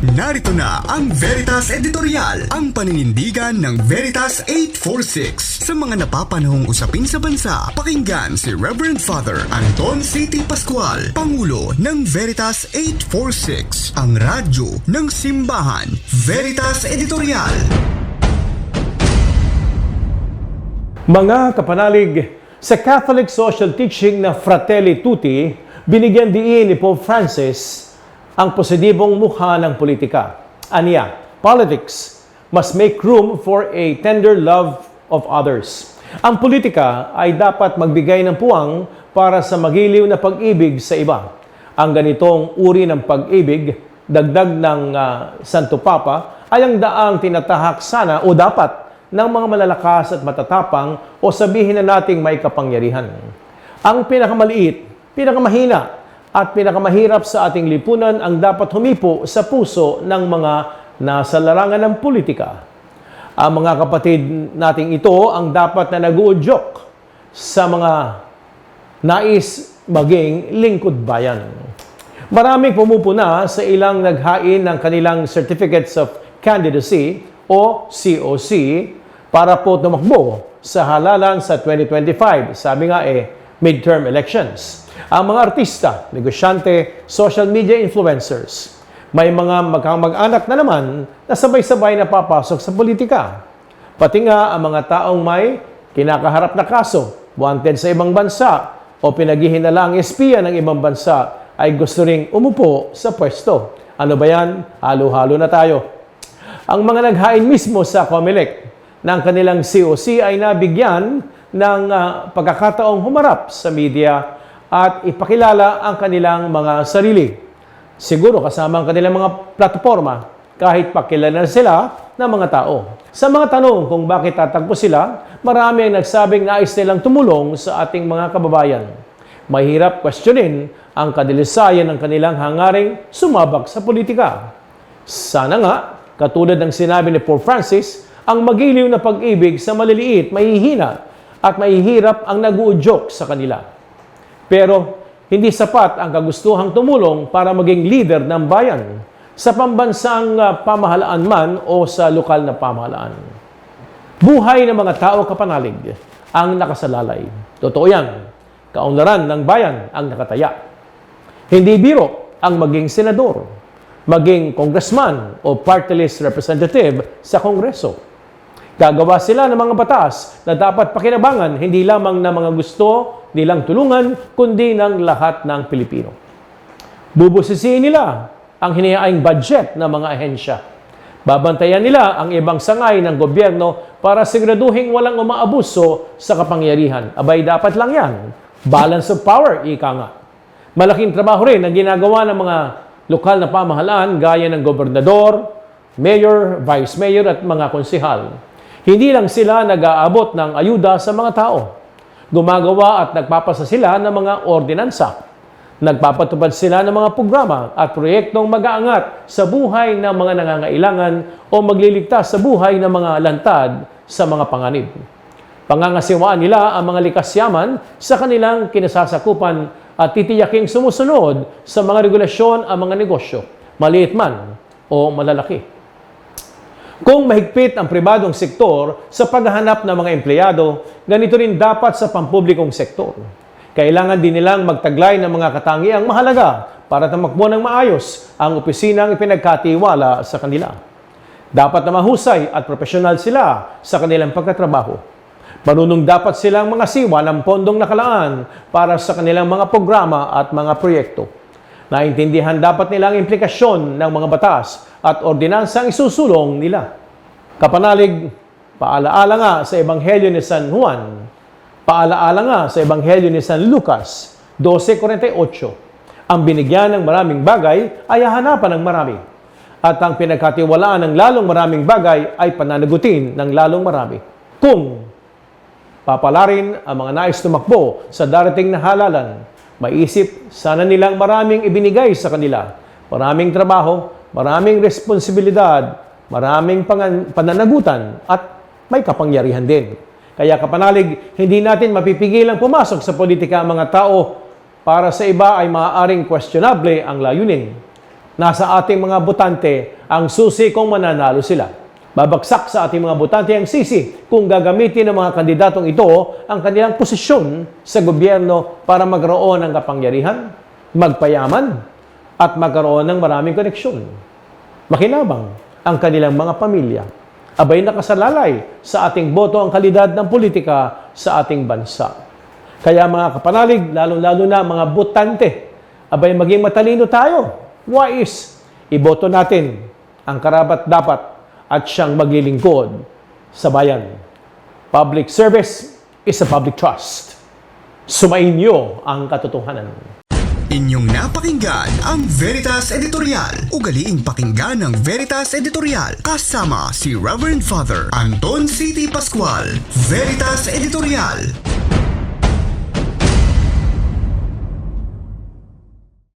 Narito na ang Veritas Editorial, ang paninindigan ng Veritas 846 sa mga napapanahong usapin sa bansa. Pakinggan si Reverend Father Anton C.T. Pascual, Pangulo ng Veritas 846, ang radyo ng simbahan. Veritas Editorial. Mga kapanalig, sa Catholic social teaching na Fratelli Tutti, binigyan diin ni Pope Francis ang positibong mukha ng politika. Aniya, politics must make room for a tender love of others. Ang politika ay dapat magbigay ng puwang para sa magiliw na pag-ibig sa iba. Ang ganitong uri ng pag-ibig, dagdag ng Santo Papa, ay ang daang tinatahak sana o dapat ng mga malalakas at matatapang o sabihin na nating may kapangyarihan. Ang pinakamaliit, pinakamahina, at pinakamahirap sa ating lipunan ang dapat humipo sa puso ng mga nasa larangan ng politika. Ang mga kapatid nating ito ang dapat na nag-uudyok sa mga nais maging lingkod bayan. Maraming pumupuna sa ilang naghain ng kanilang Certificates of Candidacy o COC para po tumakbo sa halalan sa 2025. Sabi nga midterm elections. Ang mga artista, negosyante, social media influencers, may mga mag-anak na naman na sabay-sabay na papasok sa politika. Pati nga ang mga taong may kinakaharap na kaso, wanted sa ibang bansa, o pinaghihinala ang espiya ng ibang bansa ay gusto ring umupo sa pwesto. Ano ba yan? Halo-halo na tayo. Ang mga naghain mismo sa COMELEC ng kanilang COC ay nabigyan ng pagkakataong humarap sa media at ipakilala ang kanilang mga sarili. Siguro kasama ang kanilang mga platforma kahit pakilala sila ng mga tao. Sa mga tanong kung bakit tatagpo sila, marami ang nagsabing nais nilang tumulong sa ating mga kababayan. Mahirap questionin ang kadilisayan ng kanilang hangaring sumabak sa politika. Sana nga, katulad ng sinabi ni Pope Francis, ang magiliw na pag-ibig sa maliliit, mahihina at mahihirap ang nag-uudyok sa kanila. Pero hindi sapat ang kagustuhang tumulong para maging leader ng bayan sa pambansang pamahalaan man o sa lokal na pamahalaan. Buhay ng mga tao kapanalig ang nakasalalay. Totoo yan. Kaunlaran ng bayan ang nakataya. Hindi biro ang maging senador, maging congressman o party list representative sa Kongreso. Gagawa sila ng mga batas na dapat pakinabangan hindi lamang ng mga gusto nilang tulungan, kundi ng lahat ng Pilipino. Bubusisiin nila ang hinihaing budget ng mga ahensya. Babantayan nila ang ibang sangay ng gobyerno para siguraduhin walang umaabuso sa kapangyarihan. Abay, dapat lang yan. Balance of power, ika nga. Malaking trabaho rin ang ginagawa ng mga lokal na pamahalaan gaya ng gobernador, mayor, vice mayor at mga konsehal. Hindi lang sila nag-aabot ng ayuda sa mga tao. Gumagawa at nagpapasa sila ng mga ordinansa. Nagpapatupad sila ng mga programa at proyektong mag-aangat sa buhay ng mga nangangailangan o magliligtas sa buhay ng mga lantad sa mga panganib. Pangangasiwaan nila ang mga likas yaman sa kanilang kinasasakupan at titiyaking sumusunod sa mga regulasyon ang mga negosyo, maliit man o malalaki. Kung mahigpit ang pribadong sektor sa paghahanap ng mga empleyado, ganito rin dapat sa pampublikong sektor. Kailangan din nilang magtaglay ng mga katangiang mahalaga para tumakbo ng maayos ang opisinang ipinagkatiwala sa kanila. Dapat na mahusay at profesional sila sa kanilang pagkatrabaho. Marunong dapat silang mga siwa ng pondong nakalaan para sa kanilang mga programa at mga proyekto. Naintindihan dapat nila ang implikasyon ng mga batas at ordinansang isusulong nila. Kapanalig, paalaala nga sa Ebanghelyo ni San Juan, paalaala nga sa Ebanghelyo ni San Lucas 12:48. Ang binigyan ng maraming bagay ay hahanapan ng marami. At ang pinagkatiwalaan ng lalong maraming bagay ay pananagutin ng lalong marami. Kung papalarin ang mga nais tumakbo sa darating na halalan, maisip sana nilang maraming ibinigay sa kanila. Maraming trabaho, maraming responsibilidad, maraming pananagutan, at may kapangyarihan din. Kaya kapanalig, hindi natin mapipigilang pumasok sa politika ang mga tao para sa iba ay maaaring questionable ang layunin. Nasa ating mga botante ang susi kung mananalo sila. Babagsak sa ating mga botante ang sisi kung gagamitin ng mga kandidatong ito ang kanilang posisyon sa gobyerno para magkaroon ng kapangyarihan, magpayaman, at magkaroon ng maraming koneksyon. Makinabang ang kanilang mga pamilya. Abay nakasalalay sa ating boto ang kalidad ng politika sa ating bansa. Kaya mga kapanalig, lalo-lalo na mga botante, abay maging matalino tayo. Wais, iboto natin ang karapat-dapat at siyang maglilingkod sa bayan. Public service is a public trust. Sumain niyo ang katotohanan. Inyong napakinggan ang Veritas Editorial. Ugaliing pakinggan ng Veritas Editorial kasama si Reverend Father Anton C.T. Pascual. Veritas Editorial.